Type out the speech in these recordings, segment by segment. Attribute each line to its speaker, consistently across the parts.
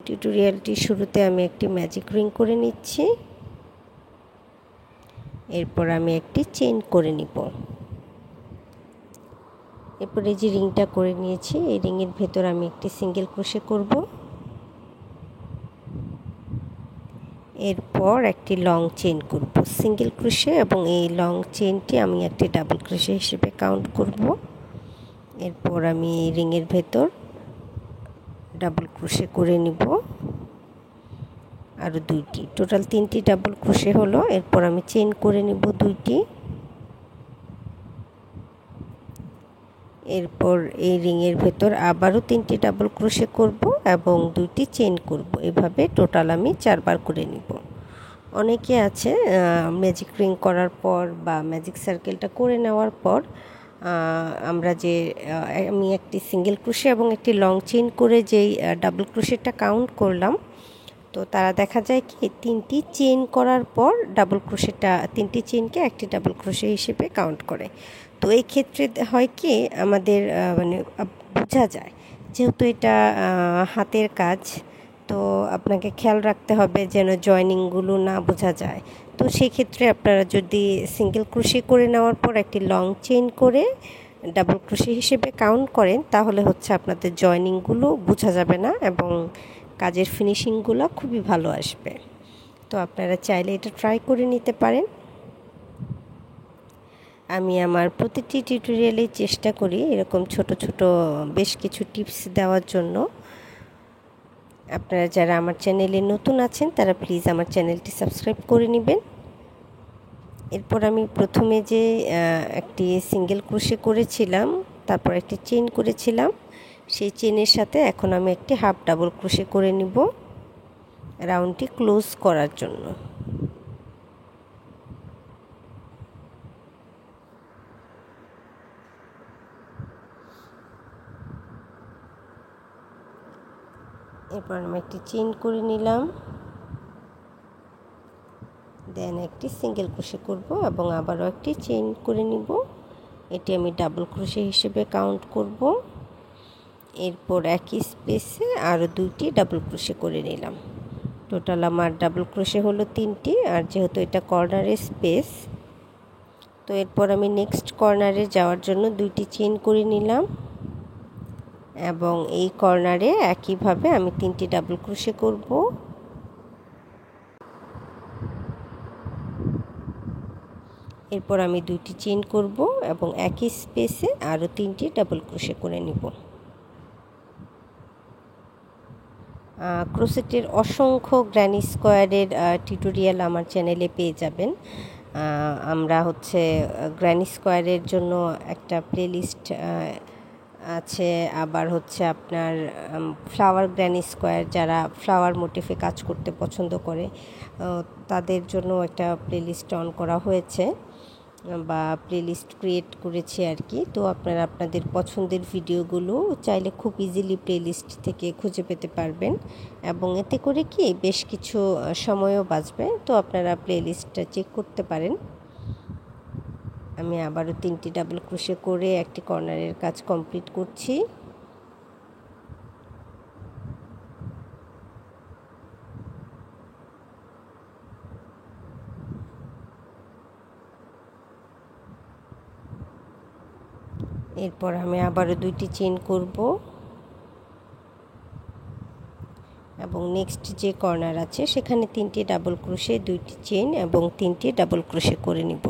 Speaker 1: টিউটোরিয়ালটির শুরুতে আমি একটি ম্যাজিক রিং করে নিচ্ছি। এরপর আমি একটি চেইন করে নিব। এরপর এই যে রিংটা করে নিয়েছি, এই রিংয়ের ভেতর আমি একটি সিঙ্গেল ক্রোশে করব। এরপর একটি লং চেইন করব সিঙ্গেল ক্রোশে, এবং এই লং চেইনটি আমি একটি ডাবল ক্রোশে হিসেবে কাউন্ট করব। এরপর আমি এই রিংয়ের ভেতর ডাবল ক্রোশে করে নিব আরও দুইটি, টোটাল 3টি ডাবল ক্রোশে হলো। এরপর আমি চেইন করে নিব 2টি। এরপর এই রিংয়ের ভেতর আবারও 3টি ডাবল ক্রোশে করব এবং 2টি চেইন করব। এভাবে টোটাল আমি 4বার করে নিব। অনেকে আছে ম্যাজিক রিং করার পর বা ম্যাজিক সার্কেলটা করে নেওয়ার পর আমি একটি সিঙ্গেল ক্রোশে এবং একটি লং চেইন করে যেই ডাবল ক্রোশেটা কাউন্ট করলাম, তো তারা দেখা যায় কি 3টি চেইন করার পর ডাবল ক্রোশেটা 3টি চেইনকে একটি ডাবল ক্রোশে হিসেবে কাউন্ট করে। তো এই ক্ষেত্রে হয় কি আমাদের বোঝা যায়, যেহেতু এটা হাতের কাজ, তো আপনাকে খেয়াল রাখতে হবে যেন জয়েনিংগুলো না বোঝা যায়। তো সেই ক্ষেত্রে আপনারা যদি সিঙ্গেল ক্রোশে করে নেওয়ার পর একটি লং চেইন করে ডাবল ক্রোশে হিসেবে কাউন্ট করেন, তাহলে হচ্ছে আপনাদের জয়েনিংগুলো বোঝা যাবে না এবং কাজের ফিনিশিংগুলো খুবই ভালো আসবে। তো আপনারা চাইলে এটা ট্রাই করে নিতে পারেন। আমি আমার প্রতিটি টিউটোরিয়ালে চেষ্টা করি এরকম ছোট ছোট বেশ কিছু টিপস দেওয়ার জন্য। আপনারা যারা আমার চ্যানেলে নতুন আছেন তারা প্লিজ আমার চ্যানেলটি সাবস্ক্রাইব করে নেবেন। এরপর আমি প্রথমে যে একটি সিঙ্গেল ক্রোশে করেছিলাম, তারপর একটি চেইন করেছিলাম, সেই চেইনের সাথে এখন আমি একটি হাফ ডাবল ক্রোশে করে নিব রাউন্ডটি ক্লোজ করার জন্য। এরপর আমি একটি চেইন করে নিলাম, দেন একটি সিঙ্গেল ক্রোশে করব এবং আবারও একটি চেইন করে নিব। এটি আমি ডাবল ক্রোশে হিসেবে কাউন্ট করব। এরপর একই স্পেসে আরও 2টি ডাবল ক্রোশে করে নিলাম। টোটাল আমার ডাবল ক্রোশে হলো 3টি, আর যেহেতু এটা কর্নারের স্পেস, তো এরপর আমি নেক্সট কর্নারে যাওয়ার জন্য 2টি চেইন করে নিলাম এবং এই কর্নারে একইভাবে আমি 3টি ডাবল ক্রোশে করব। এরপর আমি 2টি চেইন করব এবং একই স্পেসে আরও 3টি ডাবল ক্রোশে করে নিব। ক্রোশেটের অসংখ্য গ্র্যানি স্কোয়ারের টিউটোরিয়াল আমার চ্যানেলে পেয়ে যাবেন। আমরা হচ্ছে গ্র্যানি স্কোয়ারের জন্য একটা প্লেলিস্ট আছে, আবার হচ্ছে আপনার ফ্লাওয়ার গ্র্যানি স্কোয়ার, যারা ফ্লাওয়ার মোটিফে কাজ করতে পছন্দ করে তাদের জন্য একটা প্লেলিস্ট অন করা হয়েছে বা প্লেলিস্ট ক্রিয়েট করেছি আর কি। তো আপনারা আপনাদের পছন্দের ভিডিওগুলো চাইলে খুব ইজিলি প্লেলিস্ট থেকে খুঁজে পেতে পারবেন এবং এতে করে কি বেশ কিছু সময়ও বাঁচবে। তো আপনারা প্লেলিস্টটা চেক করতে পারেন। আমি আবারও 3টি ডাবল ক্রোশে করে একটি কর্নারের কাজ কমপ্লিট করছি। এরপর আমি আবারও 2টি চেইন করব এবং নেক্সট যে কর্নার আছে সেখানে 3টি ডাবল ক্রোশে, 2টি চেইন এবং 3টি ডাবল ক্রোশে করে নিব।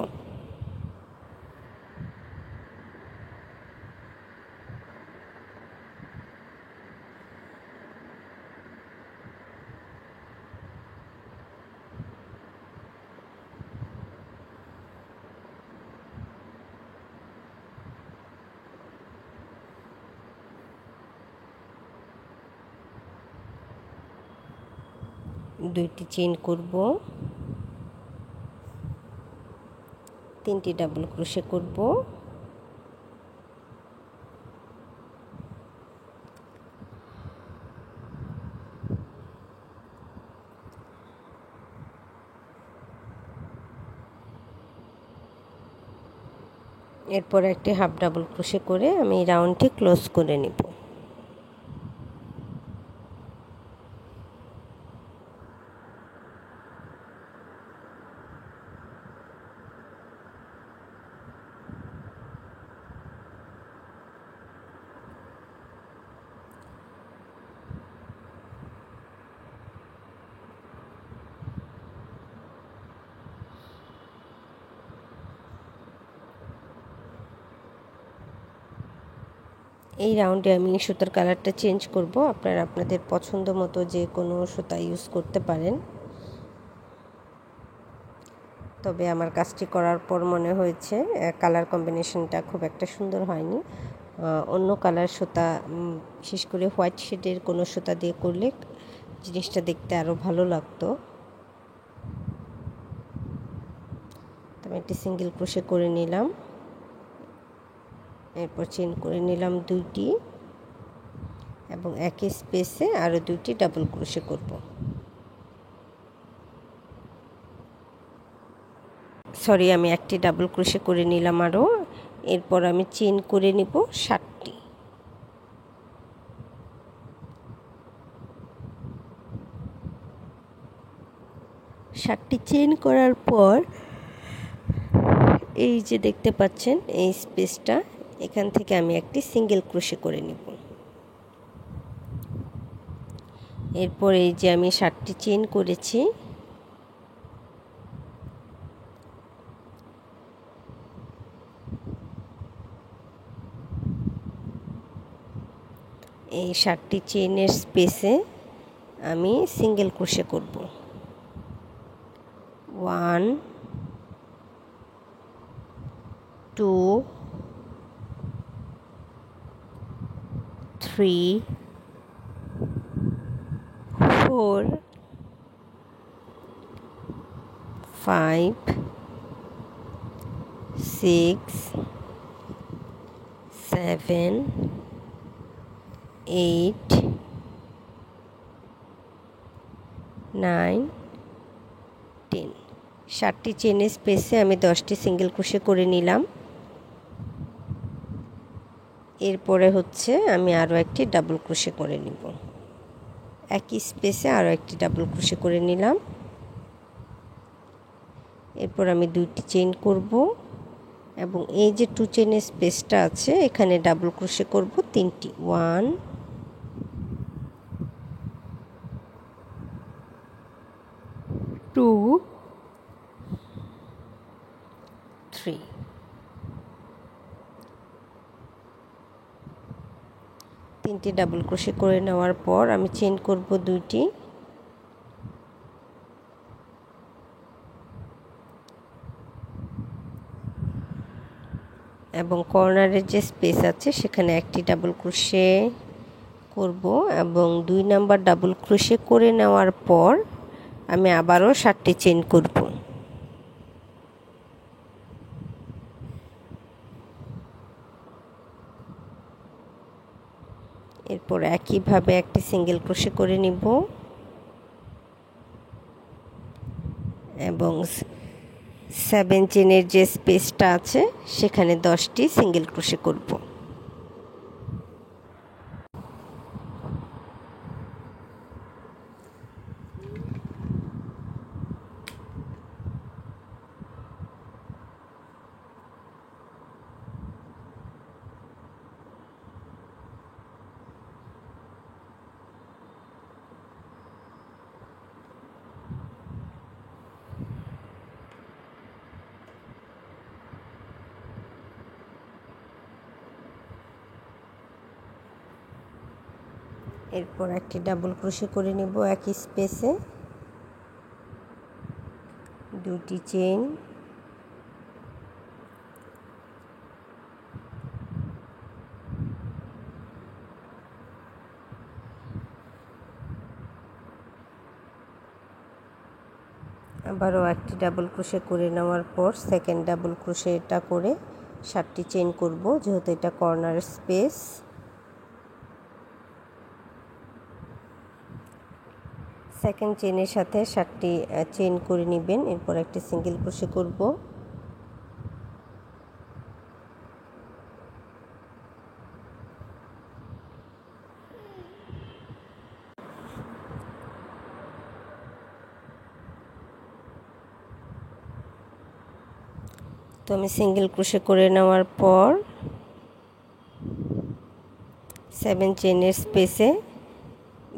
Speaker 1: দুইটি চেইন করব, 3টি ডাবল ক্রোশে করব, এরপর একটি হাফ ডাবল ক্রোশে করে আমি রাউন্ডটি ক্লোজ করে নিব। এই রাউন্ডে আমি সুতার কালারটা চেঞ্জ করব। আপনারা আপনাদের পছন্দ মতো যে কোনো সুতা ইউজ করতে পারেন। তবে আমার কাজটি করার পর মনে হয়েছে কালার কম্বিনেশনটা খুব একটা সুন্দর হয়নি। অন্য কালার সুতা, বিশেষ করে হোয়াইট শেডের কোনো সুতা দিয়ে করলে জিনিসটা দেখতে আরও ভালো লাগতো। আমি একটি সিঙ্গেল ক্রোশে করে নিলাম, এরপর চেইন করে নিলাম 2টি এবং একই স্পেসে আরও 2টি ডাবল ক্রোশে করব। আমি একটি ডাবল ক্রোশে করে নিলাম আরও। এরপর আমি চেইন করে নিব 7টি। চেইন করার পর এই যে দেখতে পাচ্ছেন এই স্পেসটা, এখান থেকে আমি একটি সিঙ্গেল ক্রোশে করে নিব। এরপর এই যে আমি 7টি চেইন করেছি, এই 7টি চেইনের স্পেসে আমি সিঙ্গেল ক্রোশে করব। 1 2 3 4 5 6 7 8 9 10। 7টি চেইনের স্পেসে আমি 10টি সিঙ্গেল ক্রোশে করে নিলাম। এরপরে আমি আরও একটি ডাবল ক্রোশে করে নিব। একই স্পেসে আরও একটি ডাবল ক্রোশে করে নিলাম। এরপর আমি 2টি চেইন করব এবং এই যে 2 চেইনের স্পেসটা আছে এখানে ডাবল ক্রোশে করব 3টি। 1 2 3। 3টি ডাবল ক্রোশে করে নেওয়ার পর আমি চেইন করব 2টি। এবং কর্নারের যে স্পেস আছে সেখানে একটি ডাবল ক্রোশে করব এবং 2 নাম্বার ডাবল ক্রোশে করে নেওয়ার পর আমি আবারও 7টি চেইন করব। এরপর একইভাবে একটি সিঙ্গেল ক্রোশে করে নিব এবং 7 চেইনের যে স্পেসটা আছে সেখানে 10টি সিঙ্গেল ক্রোশে করব। এরপর একটি ডাবল ক্রোশে করে নিব একই স্পেসে, 2টি চেইন, আবারও একটি ডাবল ক্রোশে করে নেওয়ার পর সেকেন্ড ডাবল ক্রোশেটা করে 7টি চেইন করব, যেহেতু এটা কর্নার স্পেস। সেকেন্ড চেইনের সাথে 7টি চেইন করে নেবেন। এরপর একটি সিঙ্গেল ক্রোশে করব। তো আমি সিঙ্গেল ক্রোশে করে নেওয়ার পর 7 চেইনের স্পেসে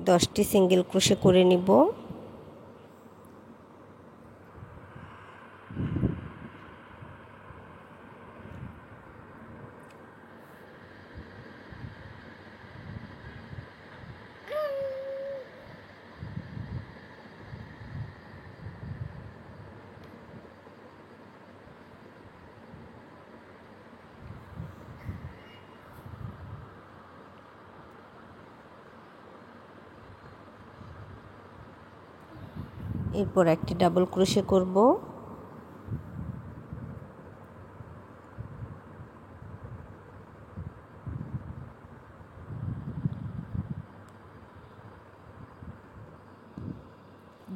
Speaker 1: 10টি সিঙ্গেল ক্রোশে করে নিব। এরপর একটি ডাবল ক্রোশে করব,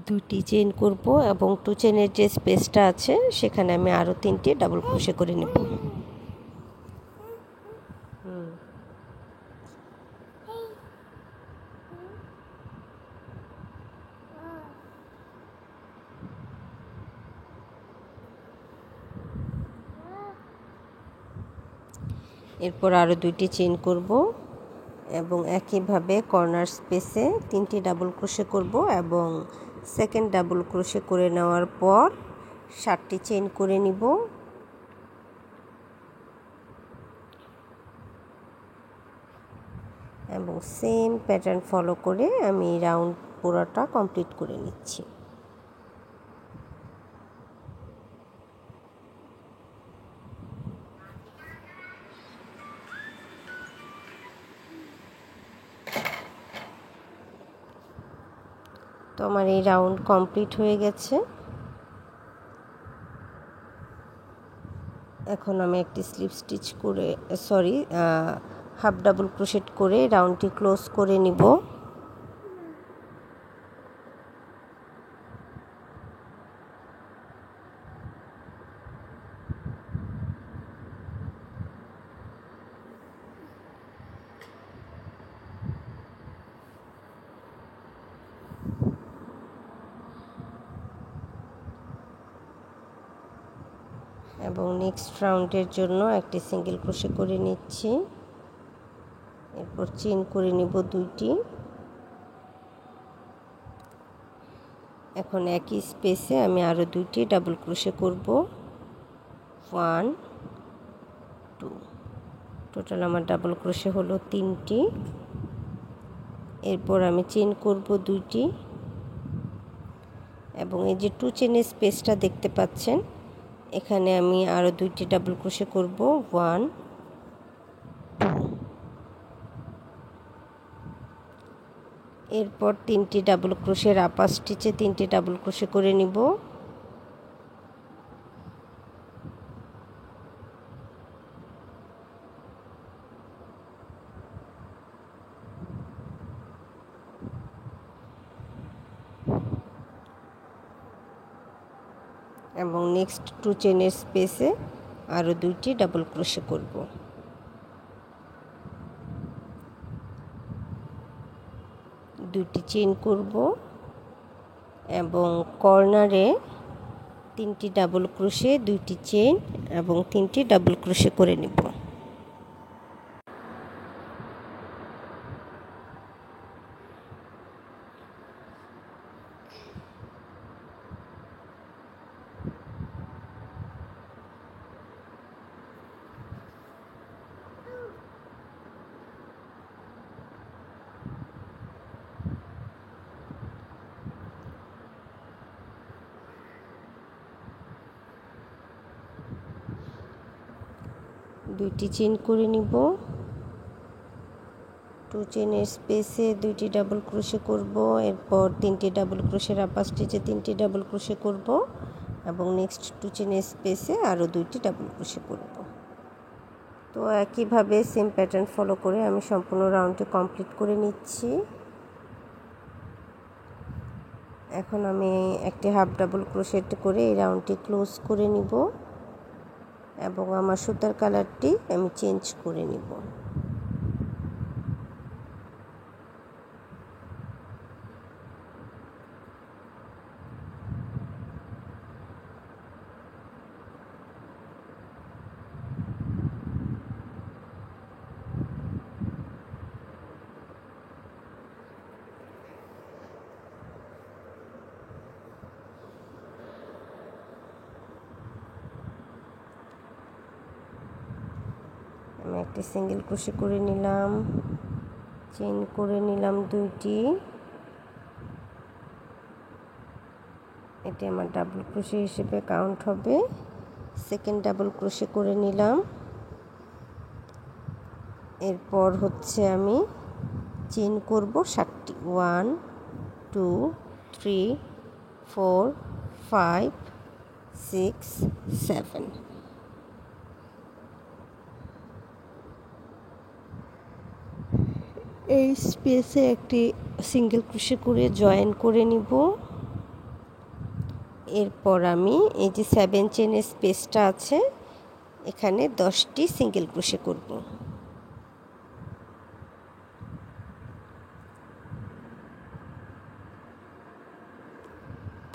Speaker 1: দুটি চেইন করব এবং 2 চেইনের যে স্পেসটা আছে সেখানে আমি আরও 3টি ডাবল ক্রোশে করে নেব। এরপর আরও 2টি চেইন করব এবং একইভাবে কর্নার স্পেসে 3টি ডাবল ক্রোশে করব এবং সেকেন্ড ডাবল ক্রোশে করে নেওয়ার পর 7টি চেইন করে নিব। এবং সেম প্যাটার্ন ফলো করে আমি রাউন্ড পুরোটা কমপ্লিট করে নিচ্ছি। তো আমার এই রাউন্ড কমপ্লিট হয়ে গেছে। এখন আমি একটি স্লিপ স্টিচ করে হাফ ডাবল ক্রোশেট করে রাউন্ডটি ক্লোজ করে নিব। এবং নেক্সট রাউন্ডের জন্য একটি সিঙ্গেল ক্রোশে করে নিচ্ছি। এরপর চেইন করে নিব 2টি। এখন একই স্পেসে আমি আরও 2টি ডাবল ক্রোশে করব, 1 2। টোটাল আমার ডাবল ক্রোশে হলো 3টি। এরপর আমি চেইন করব 2টি এবং এই যে 2 চেইনের স্পেসটা দেখতে পাচ্ছেন এখানে আমি আরও 2টি ডাবল ক্রোশে করব, 1 2। এরপর 3টি ডাবল ক্রোশের আপার স্টিচে 3টি ডাবল ক্রোশে করে নিব। এবং নেক্সট 2 চেইনের স্পেসে আরও 2টি ডাবল ক্রোশে করব। দুটি চেইন করব এবং কর্নারে 3টি ডাবল ক্রোশে, 2টি চেইন এবং 3টি ডাবল ক্রোশে করে নেব। দুইটি চেইন করে নিব, 2 চেইনের স্পেসে 2টি ডাবল ক্রোশে করব। এরপর 3টি ডাবল ক্রোশের আপার স্টিচে 3টি ডাবল ক্রোশে করব এবং নেক্সট 2 চেইনের স্পেসে আরও 2টি ডাবল ক্রোশে করব। তো একইভাবে সেম প্যাটার্ন ফলো করে আমি সম্পূর্ণ রাউন্ডটি কমপ্লিট করে নিচ্ছি। এখন আমি একটি হাফ ডাবল ক্রোশেট করে এই রাউন্ডটি ক্লোজ করে নিব এবং আমার সুতার কালারটি আমি চেঞ্জ করে নিব। আমি একটি সিঙ্গেল ক্রোশে করে নিলাম, চেইন করে নিলাম 2টি। এটি আমার ডাবল ক্রোশে হিসেবে কাউন্ট হবে। সেকেন্ড ডাবল ক্রোশে করে নিলাম। এরপর হচ্ছে আমি চেইন করব 7টি, 1 2 3 4 5 6 7। এই স্পেসে একটি সিঙ্গেল ক্রোশে করে জয়েন করে নিব। এরপর আমি এই যে 7 চেনের স্পেসটা আছে এখানে 10টি সিঙ্গেল ক্রোশে করব।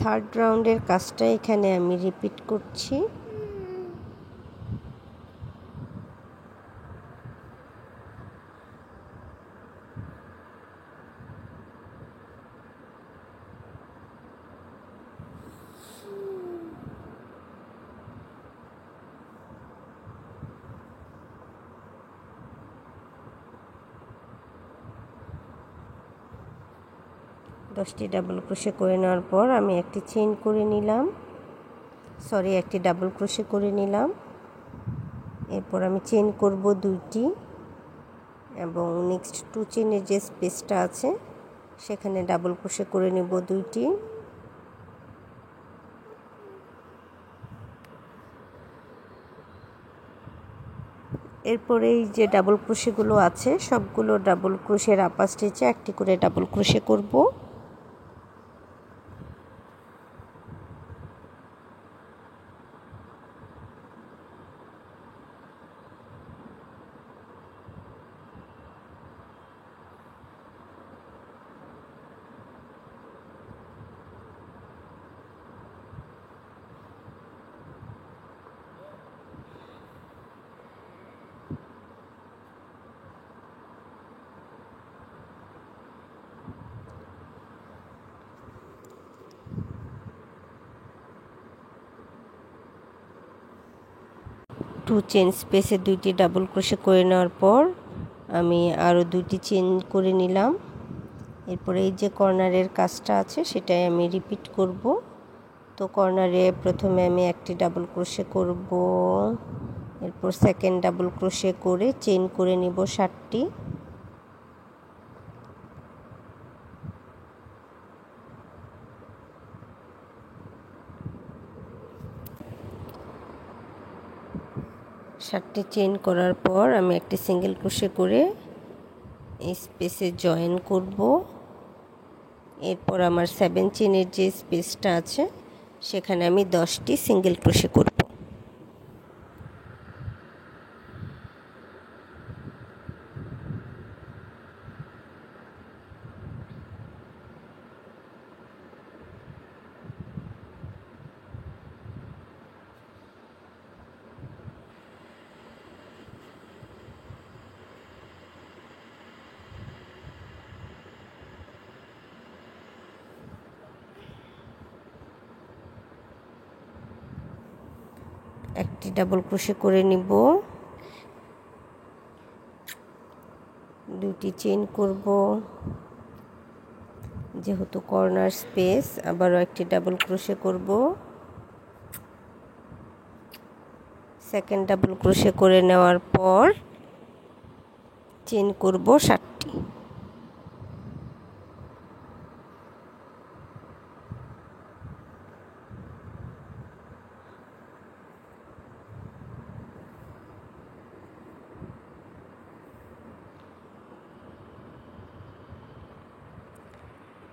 Speaker 1: থার্ড রাউন্ডের কাজটা এখানে আমি রিপিট করছি। দশটি ডাবল ক্রোশে করে নেওয়ার পর আমি একটি চেইন করে নিলাম, একটি ডাবল ক্রোশে করে নিলাম। এরপর আমি চেইন করব 2টি এবং নেক্সট 2 চেইনের যে স্পেসটা আছে সেখানে ডাবল ক্রোশে করে নেব 2টি। এরপরে এই যে ডাবল ক্রোশেগুলো আছে সবগুলো ডাবল ক্রোশের আপার স্টিচে একটি করে ডাবল ক্রোশে করব। টু চেইন স্পেসে 2টি ডাবল ক্রোশে করে নেওয়ার পর আমি আরও 2টি চেইন করে নিলাম। এরপরে এই যে কর্নারের কাজটা আছে সেটাই আমি রিপিট করব। তো কর্নারে প্রথমে আমি একটি ডাবল ক্রোশে করব, এরপর সেকেন্ড ডাবল ক্রোশে করে চেইন করে নিব 7টি। চেইন করার পর আমি একটি সিঙ্গেল ক্রোশে করে এই স্পেসে জয়েন করব। এরপর আমার 7 চেইনের যে স্পেসটা আছে সেখানে আমি 10টি সিঙ্গেল ক্রোশে করব। একটি ডাবল ক্রোশে করে নিব, 2টি চেইন করব, যেহেতু কর্নার স্পেস আবারও একটি ডাবল ক্রোশে করব, সেকেন্ড ডাবল ক্রোশে করে নেওয়ার পর চেইন করব 7টি।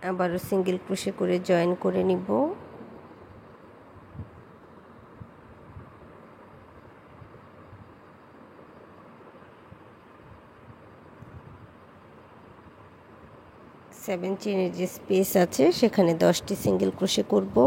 Speaker 1: আবারও সিঙ্গেল ক্রোশে করে জয়েন করে নিব। সেভেন চেইনের যে স্পেস আছে সেখানে 10টি সিঙ্গেল ক্রোশে করব।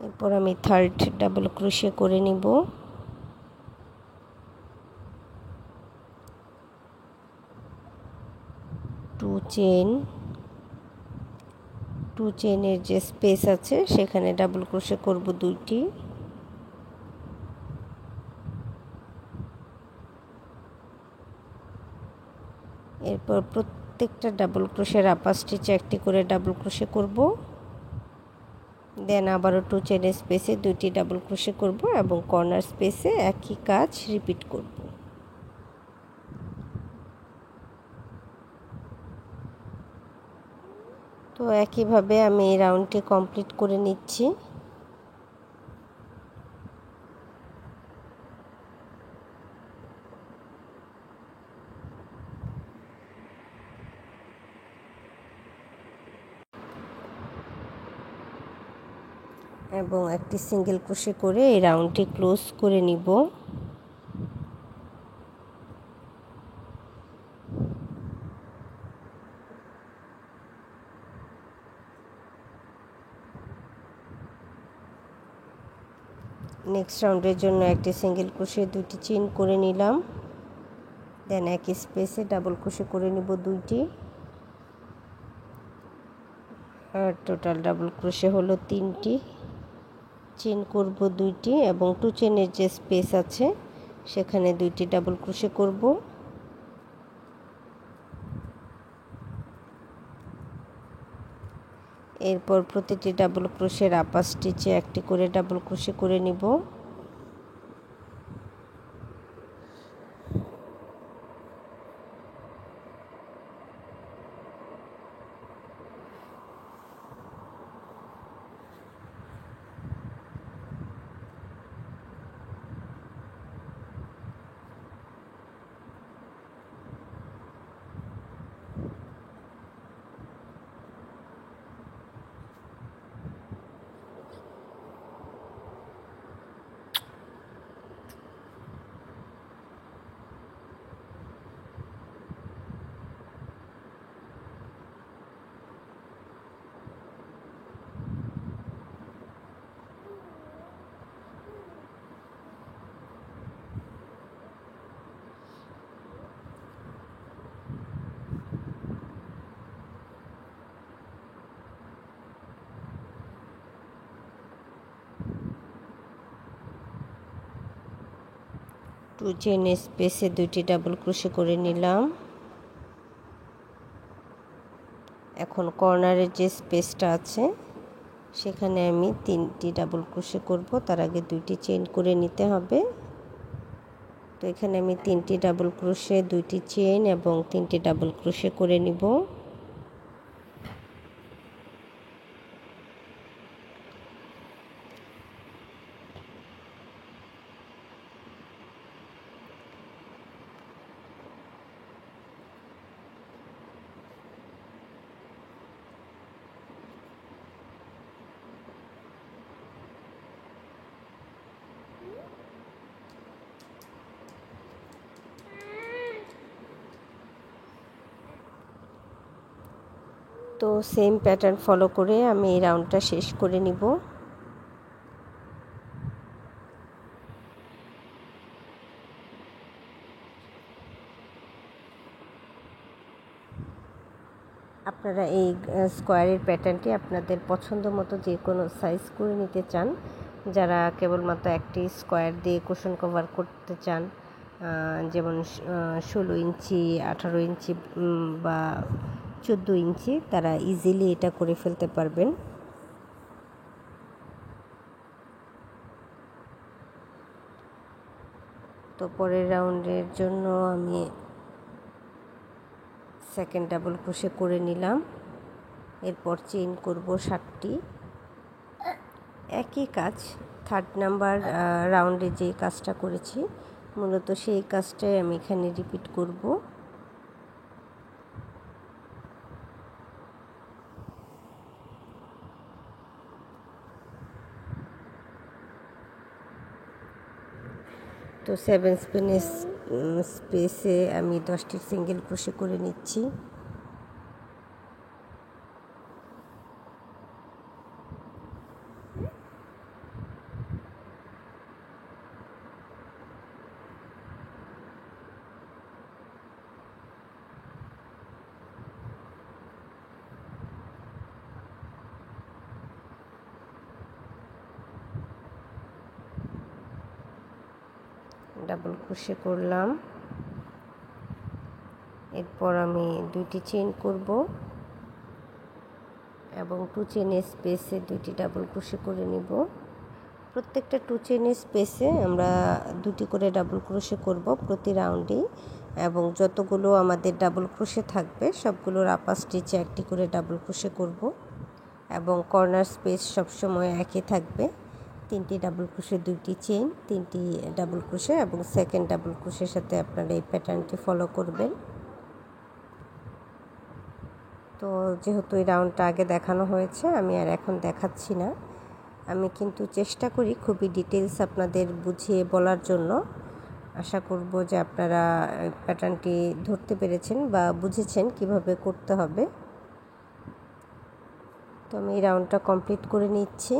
Speaker 1: এরপর আমি থার্ড ডাবল ক্রোশে করে নিব। টু 2 চেইনের যে স্পেস আছে সেখানে ডাবল ক্রোশে করব 2টি। এরপর প্রত্যেকটা ডাবল ক্রোশের আপার স্টিচে একটি করে ডাবল ক্রোশে করব। দেন আবারও 2 চেইনের স্পেসে 2টি ডাবল ক্রোশে করব এবং কর্নার স্পেসে একই কাজ রিপিট করব। তো একইভাবে আমি এই রাউন্ডটি কমপ্লিট করে নিচ্ছি। এবং একটি সিঙ্গেল ক্রোশে করে এই রাউন্ডটি ক্লোজ করে নিব। নেক্সট রাউন্ডের জন্য একটি সিঙ্গেল ক্রোশে 2টি চেইন করে নিলাম। দেন একই স্পেসে ডাবল ক্রোশে করে নিব 2টি। আর টোটাল ডাবল ক্রোশে হলো 3টি। চেইন করব 2টি এবং 2 চেইনের যে স্পেস আছে সেখানে 2টি ডাবল ক্রোশে করব। এরপর প্রতিটি ডাবল ক্রোশের আপার স্টিচে একটি করে ডাবল ক্রোশে করে নিব। টু চেইনের স্পেসে 2টি ডাবল ক্রোশে করে নিলাম। এখন কর্নারের যে স্পেসটা আছে সেখানে আমি 3টি ডাবল ক্রোশে করব। তার আগে 2টি চেইন করে নিতে হবে। তো এখানে আমি 3টি ডাবল ক্রোশে 2টি চেইন এবং 3টি ডাবল ক্রোশে করে নিব। তো সেম প্যাটার্ন ফলো করে আমি এই রাউন্ডটা শেষ করে নিব। আপনারা এই স্কোয়ারের প্যাটার্নটি আপনাদের পছন্দ মতো যে কোনো সাইজ করে নিতে চান। যারা কেবলমাত্র একটি স্কোয়ার দিয়ে কুশন কভার করতে চান, যেমন 16 ইঞ্চি, 18 ইঞ্চি বা 14 ইঞ্চি, তারা ইজিলি এটা করে ফেলতে পারবেন। তো পরের রাউন্ডের জন্য আমি সেকেন্ড ডাবল ক্রোশে করে নিলাম। এরপর চেইন করব 7টি। একই কাজ থার্ড নাম্বার রাউন্ডে যে কাজটা করেছি মূলত সেই কাজটাই আমি এখানে রিপিট করব। তো 7 স্পেসে আমি 10টি সিঙ্গেল ক্রোশে করে নিচ্ছি। ডাবল ক্রোশে করলাম। এরপর আমি 2টি চেইন করব এবং 2 চেইনের স্পেসে 2টি ডাবল ক্রোশে করে নিব। প্রত্যেকটা 2 চেইনের স্পেসে আমরা 2টি করে ডাবল ক্রোশে করব প্রতি রাউন্ডেই, এবং যতগুলো আমাদের ডাবল ক্রোশে থাকবে সবগুলোর আপার স্টিচে 1টি করে ডাবল ক্রোশে করব এবং কর্নার স্পেস সবসময় একই থাকবে। 3টি ডাবল ক্রোশে, 2টি চেইন, 3টি ডাবল ক্রোশে এবং সেকেন্ড ডাবল ক্রোশের সাথে আপনারা এই প্যাটার্নটি ফলো করবেন। তো যেহেতু এই রাউন্ডটা আগে দেখানো হয়েছে, আমি আর এখন দেখাচ্ছি না। আমি কিন্তু চেষ্টা করি খুবই ডিটেলস আপনাদের বুঝিয়ে বলার জন্য। আশা করব যে আপনারা প্যাটার্নটি ধরতে পেরেছেন বা বুঝেছেন কিভাবে করতে হবে। তো আমি এই রাউন্ডটা কমপ্লিট করে নিচ্ছি।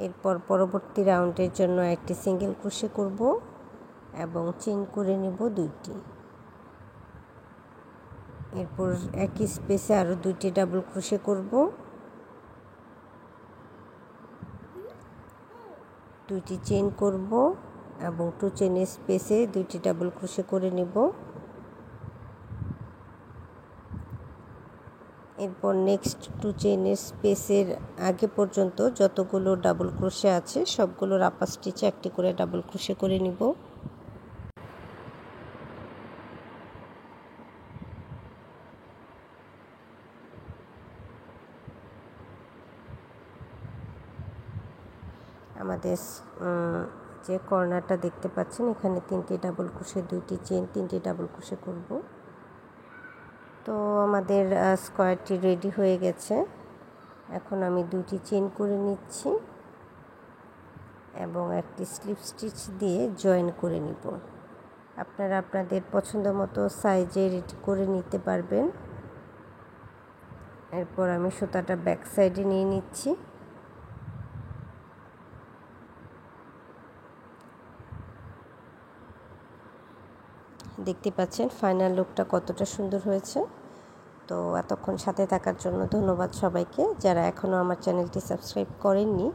Speaker 1: এরপর পরবর্তী রাউন্ডের জন্য একটি সিঙ্গেল ক্রোশে করব এবং চেইন করে নেব 2টি। এরপর একই স্পেসে আরও 2টি ডাবল ক্রোশে করব, 2টি চেইন করব এবং 2 চেইনের স্পেসে 2টি ডাবল ক্রোশে করে নেব। এরপর নেক্সট 2 চেইনের স্পেসের আগে পর্যন্ত যতগুলো ডাবল ক্রোশে আছে সবগুলোর আপার স্টিচে 1টি করে ডাবল ক্রোশে করে নিব। আমাদের যে কর্নারটা দেখতে পাচ্ছেন, এখানে 3টি ডাবল ক্রোশে, 2টি চেইন, 3টি ডাবল ক্রোশে করব। তো আমাদের স্কোয়ারটি রেডি হয়ে গেছে। এখন আমি 2টি চেইন করে নিচ্ছি এবং একটি স্লিপ স্টিচ দিয়ে জয়েন করে নিব। আপনারা আপনাদের পছন্দ মতো সাইজের এটি করে নিতে পারবেন। এরপর আমি সুতাটা ব্যাক সাইডে নিয়ে নিচ্ছি। দেখতে পাচ্ছেন ফাইনাল লুকটা কতটা সুন্দর হয়েছে। তো এতক্ষণ সাথে থাকার জন্য ধন্যবাদ সবাইকে। যারা এখনও আমার চ্যানেলটি সাবস্ক্রাইব করেননি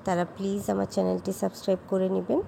Speaker 1: তারা প্লিজ আমার চ্যানেলটি সাবস্ক্রাইব করে নেবেন।